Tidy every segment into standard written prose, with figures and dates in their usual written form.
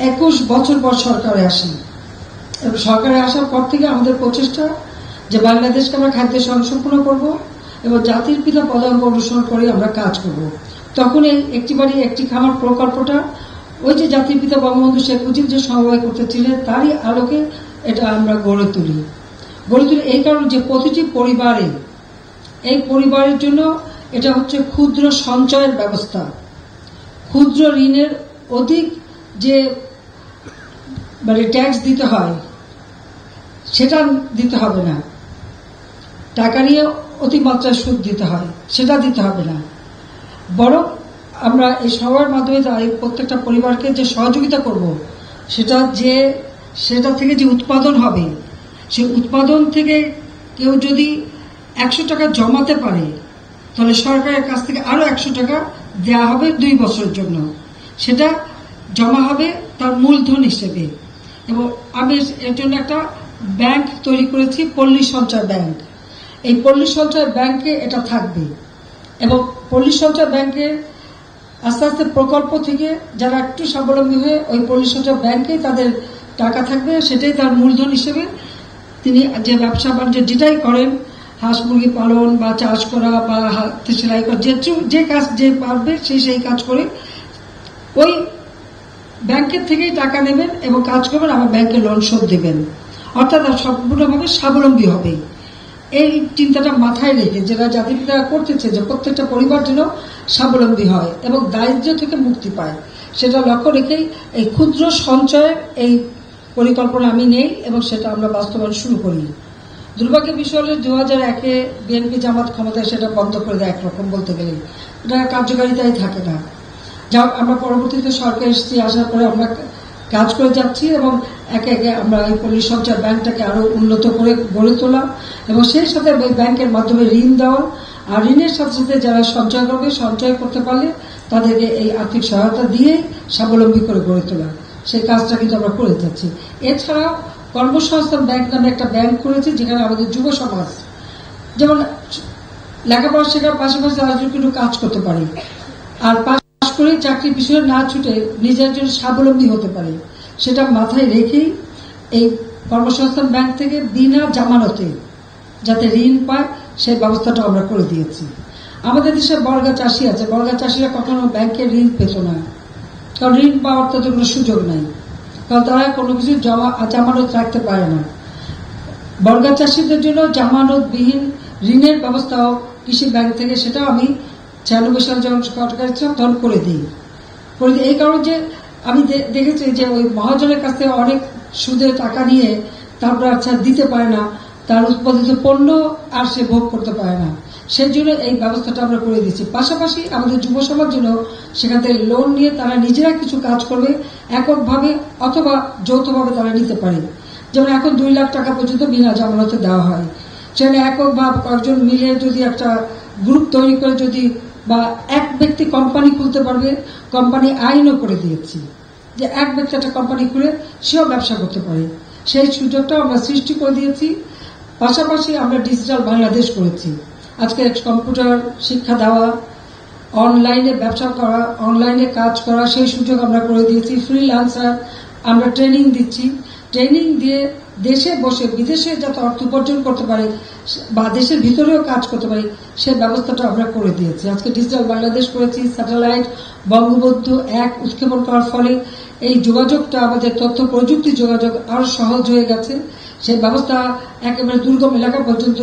21 বছর পর সরকারে আসি এবং সরকারে আসার পর থেকে আমাদের প্রচেষ্টা যে বাংলাদেশকে আমরা খাদ্য স্বয়ংসম্পূর্ণ করব এবং জাতির পিতা পদাঙ্ক অনুসরণ করে আমরা কাজ করব। তখন এই একটি বাড়ি একটি খামার প্রকল্পটা ওই যে জাতির পিতা বঙ্গবন্ধু শেখ মুজিব যে সমবায় করতেছিলেন তারই আলোকে এটা আমরা গড়ে তুলি এই কারণে যে প্রতিটি পরিবারে এই পরিবারের জন্য এটা হচ্ছে ক্ষুদ্র সঞ্চয়ের ব্যবস্থা। ক্ষুদ্র ঋণের অধিক যে মানে ট্যাক্স দিতে হয় সেটা দিতে হবে না, টাকা নিয়ে অতিমাত্রায় সুদ দিতে হয় সেটা দিতে হবে না, বরং আমরা এই সবার মাধ্যমে প্রত্যেকটা পরিবারকে যে সহযোগিতা করব সেটা থেকে যে উৎপাদন হবে সেই উৎপাদন থেকে কেউ যদি 100 টাকা জমাতে পারে তাহলে সরকারের কাছ থেকে আরো 100 টাকা দেওয়া হবে 2 বছরের জন্য, সেটা জমা হবে তার মূলধন হিসেবে। এবং আমি এর জন্য একটা ব্যাংক তৈরি করেছি, পল্লী সঞ্চয় ব্যাংক। এই পল্লী সঞ্চয় ব্যাংকে এটা থাকবে এবং পল্লী সঞ্চয় ব্যাংকের আস্তে আস্তে প্রকল্প থেকে যারা একটু স্বাবলম্বী হয়ে ওই পল্লী সঞ্চয় ব্যাংকেই তাদের টাকা থাকবে, সেটাই তার মূলধন হিসেবে তিনি যে ব্যবসা বাণিজ্য যেটাই করেন, হাঁস মুরগি পালন বা চাষ করা বা হাতে সেলাই করা, যে কাজ যে পারবে সেই কাজ করে ওই ব্যাংকের থেকেই টাকা নেবেন এবং কাজ করবেন, আবার ব্যাংকে লোন শোধ দেবেন, অর্থাৎ সম্পূর্ণভাবে স্বাবলম্বী হবে। এই চিন্তাটা মাথায় রেখে যারা জাতির পিতা করতেছে যে প্রত্যেকটা পরিবার যেন স্বাবলম্বী হয় এবং দারিদ্র্য থেকে মুক্তি পায়, সেটা লক্ষ্য রেখেই এই ক্ষুদ্র সঞ্চয়ের এই পরিকল্পনা আমি নেই এবং সেটা আমরা বাস্তবায়ন শুরু করি। দুর্ভাগ্যের বিষয় হলে 2001-এ বিএনপি জামাত ক্ষমতায় সেটা বন্ধ করে দেয়, একরকম বলতে গেলে এটা কার্যকারিতাই থাকে না। যা আমরা পরবর্তীতে সরকার এসেছি, আসার পরে আমরা কাজ করে যাচ্ছি এবং একে একে আমরা এই পল্লী সঞ্চয় ব্যাংকটাকে আরো উন্নত করে গড়ে তোলা এবং সেই সাথে ওই ব্যাংকের মাধ্যমে ঋণ দেওয়া, আর ঋণের সাথে সাথে যারা সঞ্চয় করবে, সঞ্চয় করতে পারলে তাদেরকে এই আর্থিক সহায়তা দিয়ে স্বাবলম্বী করে গড়ে তোলা, সেই কাজটা কিন্তু আমরা করে যাচ্ছি। এছাড়াও কর্মসংস্থান ব্যাংক নামে একটা ব্যাংক করেছে যেখানে আমাদের যুব সমাজ যেমন লেখাপড়া শেখার পাশাপাশি তারা কিন্তু কাজ করতে পারে, আর পাশ করে চাকরির পিছনে না ছুটে নিজের জন্য স্বাবলম্বী হতে পারে, সেটা মাথায় রেখেই এই কর্মসংস্থান ব্যাংক থেকে বিনা জামানতে যাতে ঋণ পায় সেই ব্যবস্থাটা আমরা করে দিয়েছি। আমাদের দেশে বর্গা চাষি আছে, বর্গা চাষিরা কখনো ব্যাংকের ঋণ পেত না, কারণ ঋণ পাওয়ার তো কোনো সুযোগ নাই, কারণ তারা কোনো কিছু জামানত রাখতে পারে না। বর্গা চাষিদের জন্য জামানতবিহীন ঋণের ব্যবস্থাও কৃষি ব্যাংক থেকে, সেটাও আমি 96 সাল যখন সরকারি ছিলাম তখন করে দিই। এই কারণে যে আমি দেখেছি যে ওই মহাজনের কাছ থেকে অনেক সুদে টাকা নিয়ে তারপর আচ্ছা দিতে পারে না, তার উৎপাদিত পণ্য আর সে ভোগ করতে পারে না, সেই জন্য এই ব্যবস্থাটা আমরা করে দিচ্ছি। পাশাপাশি আমাদের যুব সমাজ জন্য সেখান থেকে লোন নিয়ে তারা নিজেরা কিছু কাজ করবে, এককভাবে অথবা যৌথভাবে তারা নিতে পারে। যেমন এখন 2 লাখ টাকা পর্যন্ত বিনা জামানতে দেওয়া হয়, সেখানে একক বা কয়েকজন মিলে যদি একটা গ্রুপ তৈরি করে যদি বা এক ব্যক্তি কোম্পানি খুলতে পারবে, কোম্পানি আইনও করে দিয়েছি যে এক ব্যক্তি একটা কোম্পানি খুলে সেও ব্যবসা করতে পারে, সেই সুযোগটাও আমরা সৃষ্টি করে দিয়েছি। পাশাপাশি আমরা ডিজিটাল বাংলাদেশ করেছি, আজকে কম্পিউটার শিক্ষা দেওয়া, অনলাইনে ব্যবসা করা, অনলাইনে কাজ করা, সেই সুযোগ আমরা করে দিয়েছি। ফ্রিল্যান্সার আমরা ট্রেনিং দিচ্ছি, ট্রেনিং দিয়ে দেশে বসে বিদেশে যাতে অর্থ উপার্জন করতে পারে বা দেশের ভিতরেও কাজ করতে পারে সেই ব্যবস্থাটা আমরা করে দিয়েছি। আজকে ডিজিটাল বাংলাদেশ করেছি, স্যাটেলাইট বঙ্গবন্ধু 1 উৎক্ষেপণ করার ফলে এই যোগাযোগটা আমাদের তথ্য প্রযুক্তি যোগাযোগ আরো সহজ হয়ে গেছে, সেই ব্যবস্থা একেবারে দুর্গম এলাকা পর্যন্ত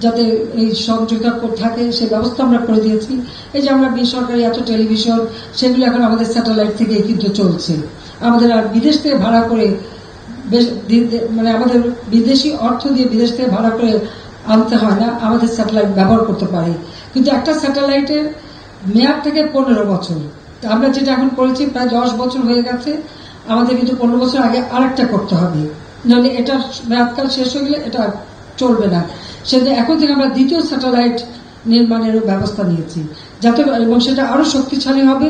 যাতে এই সংযোগটা থাকে সেই ব্যবস্থা আমরা করে দিয়েছি। এই যে আমরা বেসরকারি এত টেলিভিশন সেগুলো এখন আমাদের স্যাটেলাইট থেকে কিন্তু চলছে, আমাদের আর বিদেশ থেকে ভাড়া করে মানে আমাদের বিদেশি অর্থ দিয়ে বিদেশ থেকে ভাড়া করে আনতে হয় না, আমাদের স্যাটেলাইট ব্যবহার করতে পারি। কিন্তু একটা স্যাটেলাইটের মেয়াদ থেকে 15 বছর, আমরা যেটা এখন করেছি প্রায় 10 বছর হয়ে গেছে, আমাদের কিন্তু 15 বছর আগে আরেকটা করতে হবে, নাহলে এটার মেয়াদকাল শেষ হয়ে গেলে এটা চলবে না। সেটা এখন থেকে আমরা দ্বিতীয় স্যাটেলাইট নির্মাণের ব্যবস্থা নিয়েছি যাতে, এবং সেটা আরো শক্তিশালী হবে,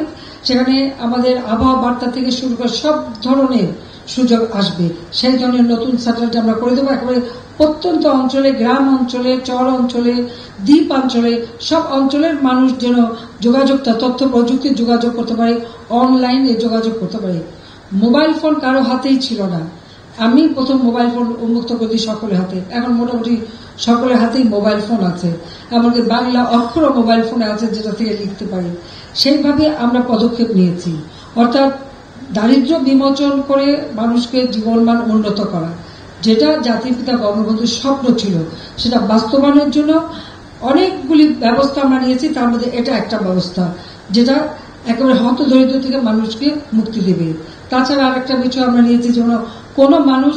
সেখানে আমাদের আবহাওয়া বার্তা থেকে শুরু করে সব ধরনের সুযোগ আসবে, সেই ধরনের নতুন স্যাটেলাইট আমরা করে দেবো। একেবারে প্রত্যন্ত অঞ্চলে, গ্রাম অঞ্চলে, চর অঞ্চলে, দ্বীপ অঞ্চলে, সব অঞ্চলের মানুষ যেন যোগাযোগটা তথ্য প্রযুক্তির যোগাযোগ করতে পারে, অনলাইনে যোগাযোগ করতে পারে। মোবাইল ফোন কারো হাতেই ছিল না। আমি প্রথম মোবাইল ফোন উন্মুক্ত করে দিই সকলের হাতে। এখন মোটামুটি সকলের হাতেই মোবাইল ফোন আছে, এমনকি বাংলা অক্ষরও মোবাইল ফোনে আছে যেটা থেকে লিখতে পারি। সেইভাবে আমরা পদক্ষেপ নিয়েছি, অর্থাৎ দারিদ্র্য বিমোচন করে মানুষকে জীবনমান উন্নত করা, যেটা জাতির পিতা বঙ্গবন্ধুর স্বপ্ন ছিল, সেটা বাস্তবায়নের জন্য অনেকগুলি ব্যবস্থা আমরা নিয়েছি। তার মধ্যে এটা একটা ব্যবস্থা যেটা একেবারে হতদরিদ্র থেকে মানুষকে মুক্তি দেবে। তাছাড়া আরেকটা বিষয় আমরা নিয়েছি, যেমন কোনো মানুষ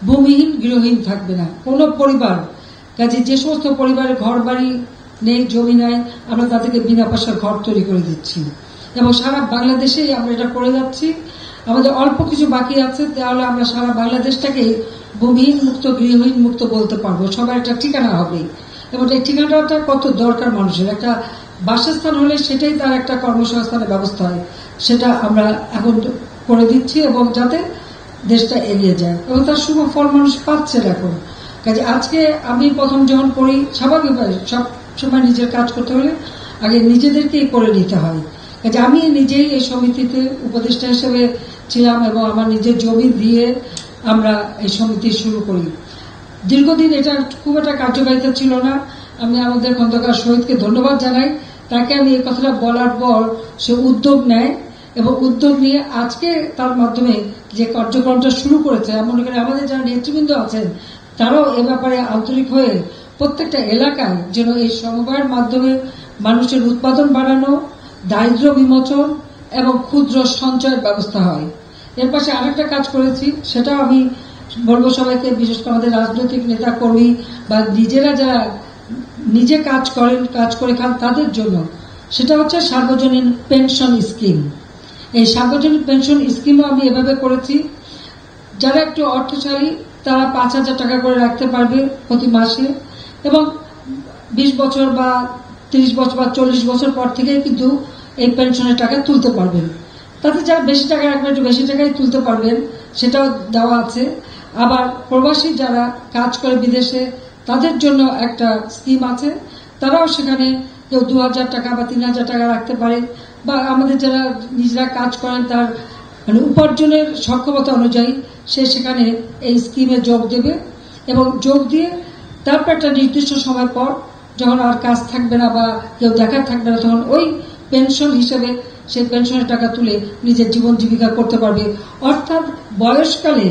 ভূমিহীন গৃহহীন থাকবে না, কোনো পরিবার। কাজে যে সমস্ত পরিবারের ঘর বাড়ি নেই, জমি নাই, আমরা তাদেরকে বিনা পয়সার ঘর তৈরি করে দিচ্ছি এবং সারা বাংলাদেশেই আমরা এটা করে যাচ্ছি। আমাদের অল্প কিছু বাকি আছে, তাহলে আমরা সারা বাংলাদেশটাকে ভূমিহীন মুক্ত গৃহহীন মুক্ত বলতে পারবো। সবার একটা ঠিকানা হবে এবং এই ঠিকানাটা কত দরকার মানুষের। একটা বাসস্থান হলে সেটাই তার একটা কর্মসংস্থানের ব্যবস্থা হয়, সেটা আমরা এখন করে দিচ্ছি এবং যাতে দেশটা এগিয়ে যায় এবং তার শুভ ফল মানুষ পাচ্ছে এখন। কাজে আজকে আমি প্রথম যখন করি, স্বাভাবিকভাবে সব সময় নিজের কাজ করতে হলে আগে নিজেদেরকেই করে নিতে হয়। কাজে আমি নিজেই এই সমিতিতে উপদেষ্টা হিসেবে ছিলাম এবং আমার নিজের জমি দিয়ে আমরা এই সমিতি শুরু করি। দীর্ঘদিন এটা খুব একটা কার্যকারিতা ছিল না। আমি আমাদের খন্দকার শহীদকে ধন্যবাদ জানাই, তাকে আমি এই কথাটা বলার পর সে উদ্যোগ নেয় এবং উদ্যোগ নিয়ে আজকে তার মাধ্যমে যে কার্যক্রমটা শুরু করেছে, মনে করি আমাদের যারা নেতৃবৃন্দ আছেন তারাও এ ব্যাপারে আন্তরিক হয়ে প্রত্যেকটা এলাকায় যেন এই সমবায়ের মাধ্যমে মানুষের উৎপাদন বাড়ানো, দারিদ্র্য বিমোচন এবং ক্ষুদ্র সঞ্চয়ের ব্যবস্থা হয়। এর পাশে আরেকটা কাজ করেছি, সেটাও আমি বলবো সবাইকে, বিশেষ করে আমাদের রাজনৈতিক নেতা কর্মী বা নিজেরা যারা নিজে কাজ করে খান তাদের জন্য, সেটা হচ্ছে সার্বজনীন পেনশন স্কিম। এই সার্বজনীন পেনশন স্কিমও আমি এভাবে করেছি, যারা একটু অর্থশালী তারা 5,000 টাকা করে রাখতে পারবে প্রতি মাসে এবং 20 বছর বা 30 বছর বা 40 বছর পর থেকে কিন্তু এই পেনশনের টাকা তুলতে পারবেন। তাতে যারা বেশি টাকা রাখবেন একটু বেশি টাকাই তুলতে পারবেন, সেটাও দেওয়া আছে। আবার প্রবাসী যারা কাজ করে বিদেশে তাদের জন্য একটা স্কিম আছে, তারাও সেখানে কেউ 2,000 টাকা বা 3,000 টাকা রাখতে পারে, বা আমাদের যারা নিজেরা কাজ করেন তার মানে উপার্জনের সক্ষমতা অনুযায়ী সে সেখানে এই স্কিমে যোগ দেবে এবং যোগ দিয়ে তারপর একটা নির্দিষ্ট সময় পর যখন আর কাজ থাকবে না বা কেউ দেখার থাকবে না, তখন ওই পেনশন হিসেবে সেই পেনশনের টাকা তুলে নিজের জীবন জীবিকা করতে পারবে। অর্থাৎ বয়সকালে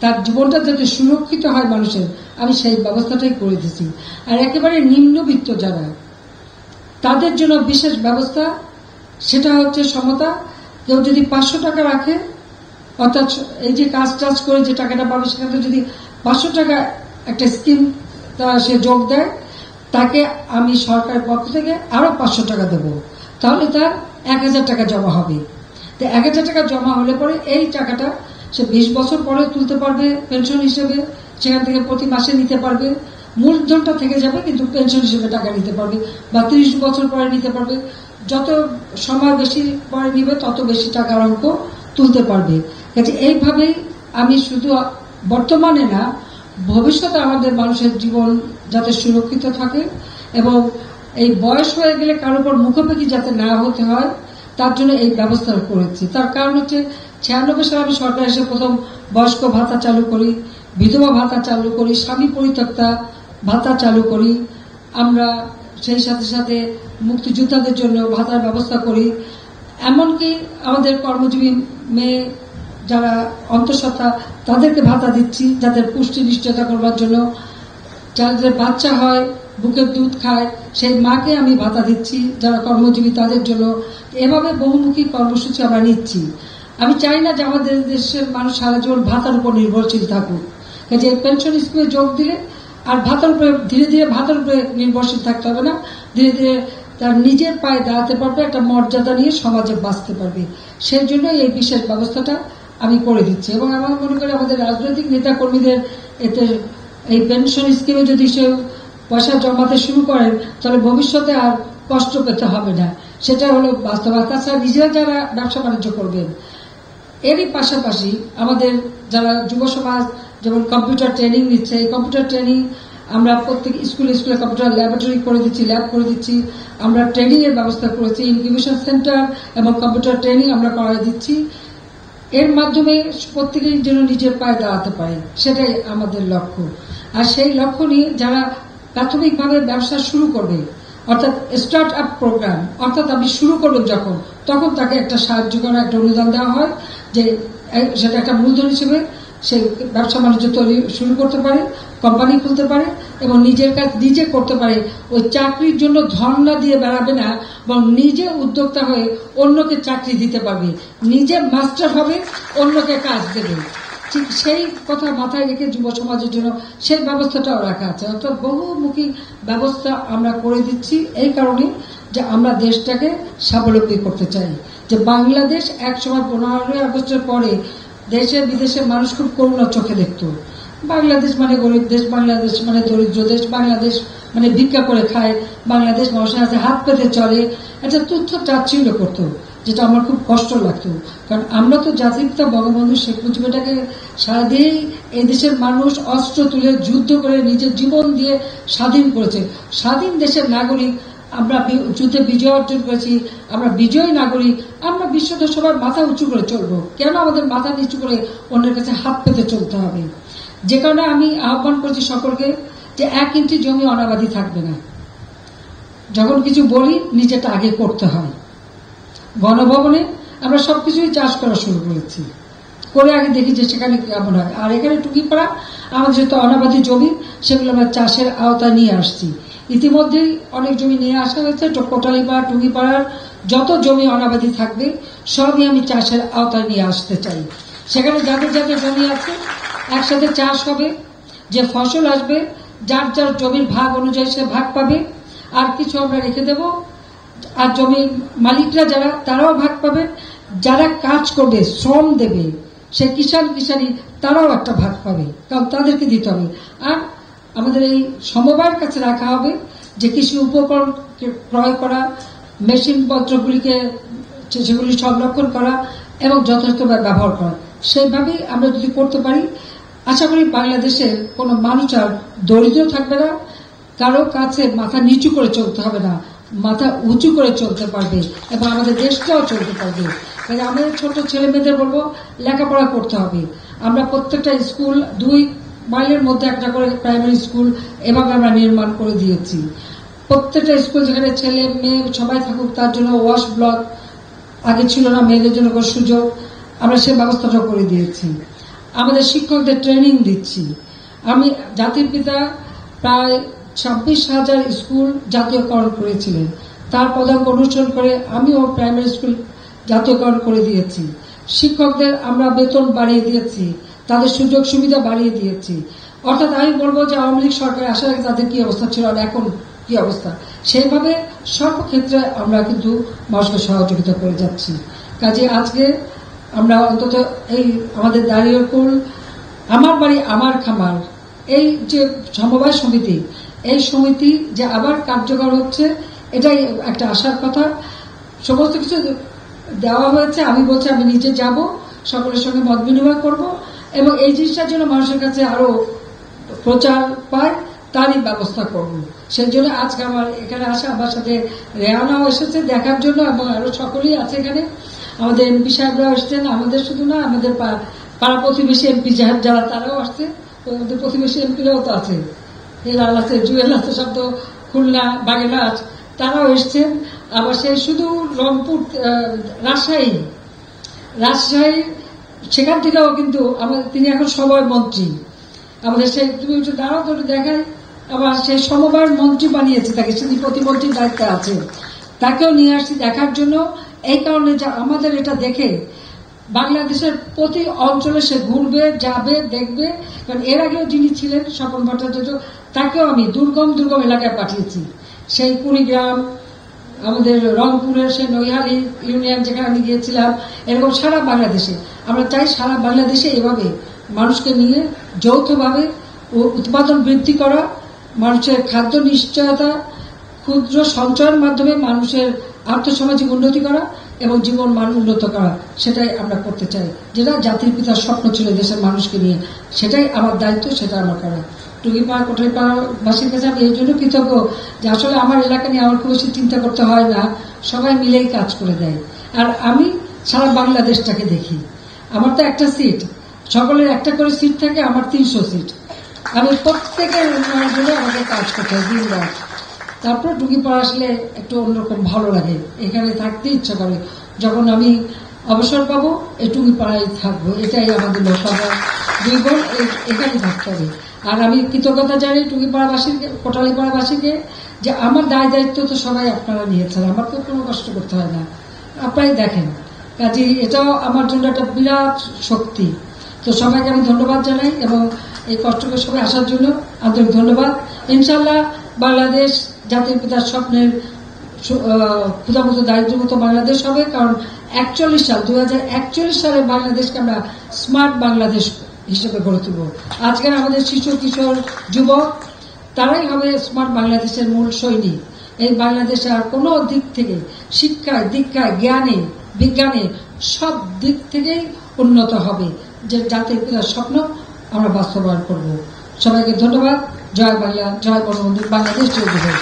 তার জীবনটা যাতে সুরক্ষিত হয় মানুষের, আমি সেই ব্যবস্থাটাই করে দিচ্ছি। আর একেবারে নিম্নবিত্ত যারা, তাদের জন্য বিশেষ ব্যবস্থা, সেটা হচ্ছে সমতা। কেউ যদি 500 টাকা রাখে, অর্থাৎ এই যে কাজ টাজ করে যে টাকাটা পাবে সেখানে যদি 500 টাকা একটা স্কিম সে যোগ দেয়, তাকে আমি সরকারের পক্ষ থেকে আরো 500 টাকা দেবো, তাহলে তার 1,000 টাকা জমা হবে। তো 1,000 টাকা জমা হলে পরে এই টাকাটা সে 20 বছর পরে তুলতে পারবে পেনশন হিসেবে, সেখান থেকে প্রতি মাসে নিতে পারবে, মূলধনটা থেকে যাবে কিন্তু পেনশন হিসেবে টাকা নিতে পারবে, বা 30 বছর পরে নিতে পারবে। যত সময় বেশি পরে নিবে তত বেশি টাকার অঙ্ক তুলতে পারবে। কাজে এইভাবেই আমি শুধু বর্তমানে না, ভবিষ্যতে আমাদের মানুষের জীবন যাতে সুরক্ষিত থাকে এবং এই বয়স হয়ে গেলে কারোর উপর মুখোমুখি যাতে না হতে হয়, তার জন্য এই ব্যবস্থা করেছি। তার কারণ হচ্ছে 96 সালে আমি সরকার এসে প্রথম বয়স্ক ভাতা চালু করি, বিধবা ভাতা চালু করি, স্বামী পরিত্যক্তা ভাতা চালু করি। আমরা সেই সাথে সাথে মুক্তিযোদ্ধাদের জন্য ভাতার ব্যবস্থা করি। এমনকি আমাদের কর্মজীবী মেয়ে যারা অন্তঃসত্ত্বা তাদেরকে ভাতা দিচ্ছি, যাদের পুষ্টি নিশ্চয়তা করবার জন্য। যাদের বাচ্চা হয়, বুকের দুধ খায়, সেই মাকে আমি ভাতা দিচ্ছি যারা কর্মজীবী তাদের জন্য। এভাবে বহুমুখী কর্মসূচি আমরা নিচ্ছি। আমি চাই না যে আমাদের দেশের মানুষ সারা জীবন ভাতার উপর নির্ভরশীল থাকুক। কাজে পেনশন স্কিমে যোগ দিলে আর ভাতার উপরে ধীরে ধীরে ভাতার উপরে নির্ভরশীল থাকতে হবে না, ধীরে ধীরে তার নিজের পায়ে দাঁড়াতে পারবে, একটা মর্যাদা নিয়ে সমাজে বাঁচতে পারবে। সেই জন্য এই বিশেষ ব্যবস্থাটা আমি করে দিচ্ছি এবং আমার মনে করি আমাদের রাজনৈতিক নেতা কর্মীদের এতে এই পেনশন স্কিমে যদি সে পয়সা জমাতে শুরু করেন তাহলে ভবিষ্যতে আর কষ্ট পেতে হবে না, সেটা হলো বাস্তবতা। তাছাড়া নিজেরা যারা ব্যবসা বাণিজ্য করবেন, এরই পাশাপাশি আমাদের যারা যুব সমাজ যেমন কম্পিউটার ট্রেনিং নিচ্ছে, এই কম্পিউটার ট্রেনিং আমরা প্রত্যেক স্কুলে স্কুলে কম্পিউটার ল্যাবরেটরি করে দিচ্ছি, ল্যাব করে দিচ্ছি। আমরা ট্রেনিং এর ব্যবস্থা করেছি, ইনকিউবেশন সেন্টার এবং কম্পিউটার ট্রেনিং আমরা করাই দিচ্ছি। এর মাধ্যমে প্রত্যেকেই যেন নিজের পায়ে দাঁড়াতে পারে, সেটাই আমাদের লক্ষ্য। আর সেই লক্ষ্য নিয়ে যারা প্রাথমিকভাবে ব্যবসা শুরু করবে, অর্থাৎ স্টার্ট আপ প্রোগ্রাম, অর্থাৎ আপনি শুরু করবেন যখন, তখন তাকে একটা সাহায্য করা, একটা অনুদান দেওয়া হয়, যে সেটা একটা মূলধন হিসেবে সে ব্যবসা বাণিজ্য তৈরি শুরু করতে পারে, কোম্পানি খুলতে পারে এবং নিজের কাজ নিজে করতে পারে। ওই চাকরির জন্য ধর্ণা দিয়ে বেড়াবে না, এবং নিজে উদ্যোক্তা হয়ে অন্যকে চাকরি দিতে পারবে, নিজে মাস্টার হবে, অন্যকে কাজ দেবে। ঠিক সেই কথা মাথায় রেখে যুব সমাজের জন্য সেই ব্যবস্থাটাও রাখা আছে। অর্থাৎ বহুমুখী ব্যবস্থা আমরা করে দিচ্ছি এই কারণে যে আমরা দেশটাকে স্বাবলম্বী করতে চাই। যে বাংলাদেশ একসময় 15ই আগস্টের পরে দেশে বিদেশে মানুষ খুব করুণা চোখে দেখত। বাংলাদেশ মানে গরিব দেশ, বাংলাদেশ মানে দরিদ্র দেশ, বাংলাদেশ মানে ভিক্ষা করে খায়, বাংলাদেশ মানুষের হাতে হাত পেতে চলে, একটা তুচ্ছ তাচ্ছিল্য করতো, যেটা আমার খুব কষ্ট লাগতো। কারণ আমরা তো জাতিপিতা বঙ্গবন্ধু শেখ মুজিবটাকে সারা দিয়েই এই দেশের মানুষ অস্ত্র তুলে যুদ্ধ করে নিজের জীবন দিয়ে স্বাধীন করেছে। স্বাধীন দেশের নাগরিক আমরা, যুদ্ধে বিজয় অর্জন করেছি, আমরা বিজয়ী নাগরিক, আমরা বিশ্বতে সবার মাথা উঁচু করে চলবো। কেন আমাদের মাথা নিচু করে অন্যের কাছে হাত পেতে চলতে হবে? যে কারণে আমি আহ্বান করছি সকলকে যে 1 ইঞ্চি জমি অনাবাদি থাকবে না। যখন কিছু বলি নিজেটা আগে করতে হয়। গণভবনে আমরা সবকিছুই চাষ করা শুরু করেছি, করে আগে দেখি যে সেখানে কেমন হয়। আর এখানে টুকিপাড়া আমাদের যেহেতু অনাবাদি জমি, সেগুলো আমরা চাষের আওতায় নিয়ে আসছি। ইতিমধ্যেই অনেক জমি নিয়ে আসা হয়েছে। কোটালীপাড়া, টুঙ্গিপাড়ার যত জমি অনাবাদি থাকবে সবই আমি চাষের আওতায় নিয়ে আসতে চাই। সেখানে যাদের যাদের জমি আছে একসাথে চাষ হবে, যে ফসল আসবে যার যার জমির ভাগ অনুযায়ী সে ভাগ পাবে, আর কিছু আমরা রেখে দেব। আর জমির মালিকরা যারা, তারাও ভাগ পাবে। যারা কাজ করবে, শ্রম দেবে, সে কিষানি তারাও একটা ভাগ পাবে, কারণ তাদেরকে দিতে হবে। আর আমাদের এই সমবায়ের কাছে রাখা হবে যে কৃষি উপকরণ ক্রয় করা, মেশিন পত্রগুলিকে সেগুলি সংরক্ষণ করা এবং যথাযথভাবে ব্যবহার করা। সেইভাবেই আমরা যদি করতে পারি, আশা করি বাংলাদেশের কোনো মানুষ আর দরিদ্র থাকবে না, কারো কাছে মাথা নিচু করে চলতে হবে না, মাথা উঁচু করে চলতে পারবে এবং আমাদের দেশটাও চলতে পারবে। আমাদের ছোট ছেলে মেয়েদের বলবো লেখাপড়া করতে হবে। আমরা প্রত্যেকটা স্কুল 2 মাইলের মধ্যে একটা করে প্রাইমারি স্কুল এভাবে আমরা নির্মাণ করে দিয়েছি। প্রত্যেকটা স্কুল যেখানে ছেলে মেয়ে সবাই থাকুক, তার জন্য ওয়াশ ব্লক আগে ছিল না, মেয়েদের জন্য সুযোগ, আমরা সে ব্যবস্থাটা করে দিয়েছি। আমাদের শিক্ষকদের ট্রেনিং দিচ্ছি। আমি জাতির পিতা প্রায় 26,000 স্কুল জাতীয়করণ করেছিলেন, তার পদাঙ্ক অনুসরণ করে আমিও প্রাইমারি স্কুল জাতীয়করণ করে দিয়েছি। শিক্ষকদের আমরা বেতন বাড়িয়ে দিয়েছি, তাদের সুযোগ সুবিধা বাড়িয়ে দিয়েছি। অর্থাৎ আমি বলবো যে আওয়ামী লীগ সরকার আসার আগে তাদের কি অবস্থা ছিল আর এখন কি অবস্থা, সেইভাবে সর্বক্ষেত্রে আমরা কিন্তু মানুষকে সহযোগিতা করে যাচ্ছি। কাজে আজকে আমরা অন্তত এই আমাদের দাঁড়িয়াকুল আমার বাড়ি আমার খামার, এই যে সমবায় সমিতি, এই সমিতি যে আবার কার্যকর হচ্ছে, এটাই একটা আশার কথা। সমস্ত কিছু দেওয়া হয়েছে, আমি বলছি আমি নিজে যাব, সকলের সঙ্গে মত বিনিময় করব এবং এই জিনিসটার জন্য মানুষের কাছে আরো প্রচার পায়, তারই ব্যবস্থা করব। সেই জন্য আজকে আমার এখানে আসা, আমার সাথে রেহানাও এসেছে দেখার জন্য এবং আরো সকলেই আছে এখানে। আমাদের এমপি সাহেবরাও এসছেন, আমাদের শুধু না, আমাদের পাড়া প্রতিবেশী এমপি যারা তারাও আসছে, আমাদের প্রতিবেশী এমপিরাও তো আছে, হেলাল আছে, জুয়েল আছে, সব তো খুলনা বাগেরহাট, তারাও এসছেন। আবার সেই শুধু রংপুর, রাজশাহী সেখান থেকেও কিন্তু আমাদের, তিনি এখন সমবায় মন্ত্রী আমাদের, সেই তুমি দাঁড়াও তো দেখায়, আবার সেই সমবায়ের মন্ত্রী বানিয়েছে তাকে, তিনি প্রতিমন্ত্রীর দায়িত্বে আছে, তাকেও নিয়ে আসছি দেখার জন্য। এই কারণে যে আমাদের এটা দেখে বাংলাদেশের প্রতি অঞ্চলে সে ঘুরবে, যাবে, দেখবে। কারণ এর আগেও যিনি ছিলেন স্বপন ভট্টাচার্য, তাকেও আমি দুর্গম এলাকায় পাঠিয়েছি। সেই কুড়িগ্রাম, আমাদের রংপুরের সেই নৈহালি ইউনিয়ন যেখানে আমি গিয়েছিলাম, এরকম সারা বাংলাদেশে। আমরা চাই সারা বাংলাদেশে এভাবে মানুষকে নিয়ে যৌথভাবে উৎপাদন বৃদ্ধি করা, মানুষের খাদ্য নিশ্চয়তা, ক্ষুদ্র সঞ্চয়ের মাধ্যমে মানুষের আর্থসামাজিক উন্নতি করা এবং জীবন মান উন্নত করা, সেটাই আমরা করতে চাই। যেটা জাতির পিতার স্বপ্ন ছিল দেশের মানুষকে নিয়ে, সেটাই আমার দায়িত্ব, সেটা আমার করা। টুঙ্গিপাড়া, কোটালীপাড়াবাসীর কাছে আমি এই জন্য কৃতজ্ঞ যে আসলে আমার এলাকা নিয়ে আমার খুব বেশি চিন্তা করতে হয় না, সবাই মিলেই কাজ করে দেয়। আর আমি সারা বাংলাদেশটাকে দেখি, আমার তো একটা সিট, সকলের একটা করে সিট থাকে, আমার 300 সিট। আমি প্রত্যেকের উন্নয়নের জন্য আমাকে কাজ করতে হয় দিন রাত। তারপর টুঙ্গিপাড়া আসলে একটু অন্যরকম ভালো লাগে, এখানে থাকতে ইচ্ছা করে। যখন আমি অবসর পাবো এই টুঙ্গিপাড়ায় থাকবো, এটাই আমাদের লক্ষ্য। দুই বোন এখানেই থাকতে হবে। আর আমি কৃতজ্ঞতা জানি টুঙ্গিপাড়াবাসীকে, কোটালীপাড়াবাসীকে, যে আমার দায় দায়িত্ব তো সবাই আপনারা নিয়েছেন, আমার তো কোনো কষ্ট করতে হয় না, আপনারাই দেখেন। কাজে এটাও আমার জন্য একটা বিরাট শক্তি। তো সবাইকে আমি ধন্যবাদ জানাই এবং এই কষ্ট করে সবাই আসার জন্য আন্তরিক ধন্যবাদ। ইনশাল্লাহ বাংলাদেশ জাতির পিতার স্বপ্নের ক্ষুধামুক্ত দারিদ্র্যমুক্ত বাংলাদেশ হবে, কারণ 2041 সালে বাংলাদেশকে আমরা স্মার্ট বাংলাদেশ হিসেবে গড়ে তুলব। আজকের আমাদের শিশু কিশোর যুবক তারাই হবে স্মার্ট বাংলাদেশের মূল সৈনিক। এই বাংলাদেশে আর কোনো দিক থেকে শিক্ষায়, দীক্ষায়, জ্ঞানে, বিজ্ঞানে সব দিক থেকেই উন্নত হবে, যে জাতির পিতার স্বপ্ন আমরা বাস্তবায়ন করব। সবাইকে ধন্যবাদ। জয় বাংলা, জয় বঙ্গবন্ধু, বাংলাদেশ জয়।